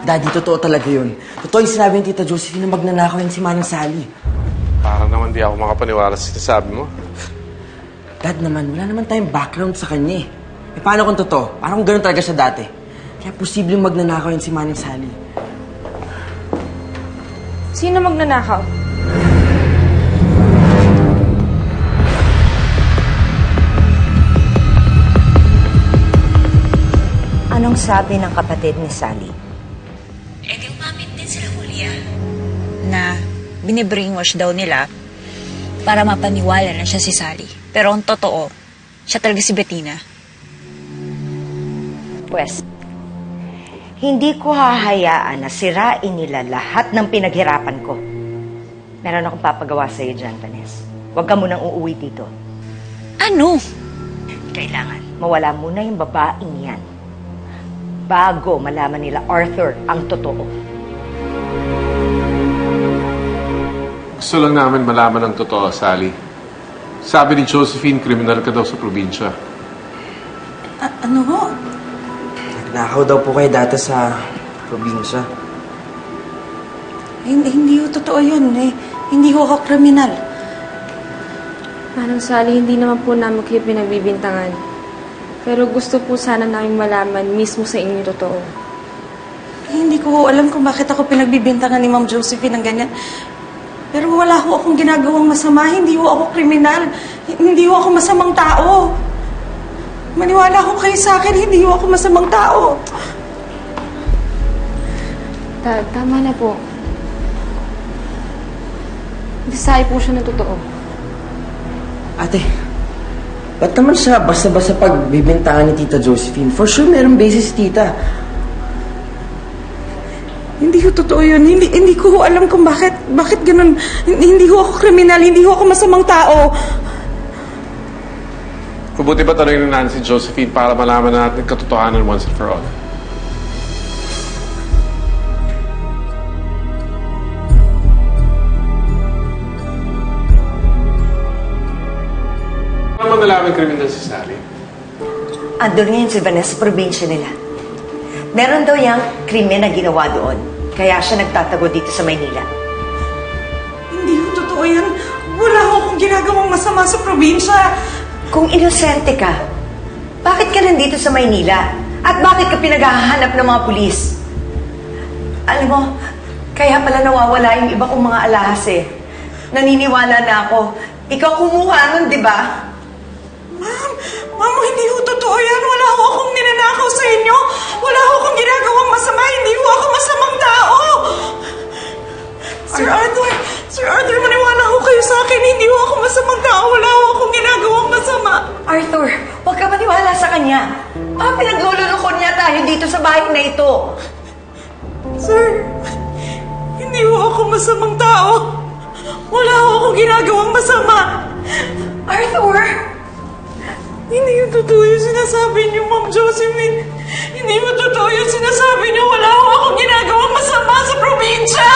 Daddy, totoo talaga yun. Totoo yung sinabi ni Tita Josephine na magnanakaw yan si Manang Sally. Parang naman di ako makapaniwala sa sinasabi mo. Dad naman, wala naman tayong background sa kanya eh. Eh paano kung totoo? Paano kung ganun talaga siya dati? Kaya posibleng magnanakaw yan si Manang Sally. Sino magnanakaw? Anong sabi ng kapatid ni Sally? Di umamit din sila, Julia. Na binibrainwash daw nila para mapaniwala na siya si Sally. Pero ang totoo, siya talaga si Bettina. Pwes, hindi ko hahayaan na sirain nila lahat ng pinaghirapan ko. Meron akong papagawa sa'yo dyan, Vanessa. Huwag ka munang uuwi dito. Ano? Kailangan mawala muna yung babaeng yan bago malaman nila Arthur ang totoo. Gusto lang namin malaman ang totoo, Sally. Sabi ni Josephine, kriminal ka daw sa probinsya. Ano ho? Nagnakaw daw po kayo dati sa probinsya. Hindi ho totoo yun. Hindi ho ako kriminal. Manang Sally, hindi naman po namin kayo pinagbibintangan. Pero gusto po sana namin malaman mismo sa inyo totoo. Hindi ko ho alam kung bakit ako pinagbibintangan ni Ma'am Josephine ng ganyan. Pero wala ho akong ginagawang masama. Hindi ho ako kriminal. Hindi ho ako masamang tao. Maniwala ho kayo sa akin, hindi ho ako masamang tao. Dad, tama na po. Desahe po siya ng totoo. Ate, ba't naman siya basta-basta pagbibintangan ni Tita Josephine? For sure, merong basis, Tita. Hindi ho totoo yun. Hindi ko ho alam kung bakit ganun. Hindi ho ako kriminal. Hindi ho ako masamang tao. Mabuti ba tanongin na natin si Josephine para malaman natin katotohanan once and for all? Ano mga lamang kriminal si Sally? Andun ngayon si Vanessa sa probinsya nila. Meron daw yung krimen na ginawa doon. Kaya siya nagtatago dito sa Maynila. Hindi ho totoo yan. Wala ho akong ginagawang masama sa probinsya. Kung inosente ka, bakit ka nandito sa Maynila? At bakit ka pinaghahanap ng mga pulis? Alam mo, kaya pala nawawala yung iba kong mga alahas eh. Naniniwala na ako. Ikaw kumuha nun, di ba? Ma'am, hindi ho totoo yan. Wala ho akong ninanakaw sa inyo. Wala ho akong ginagawang masama. Hindi ho ako masamang tao. Sir Arthur, maniwala ho kayo sa akin. Hindi ho ako masamang tao. Wala ho akong ginagawang masama. Arthur, huwag ka maniwala sa kanya. Pinaglululukon niya tayo dito sa bahay na ito. Sir, hindi ho ako masamang tao. Wala ho akong ginagawang masama. Arthur! Hindi yung totoo yung sinasabi niyo, Ma'am Josephine. Hindi mo totoo yung sinasabi niyo. Wala ho akong ginagawang masama sa probinsya.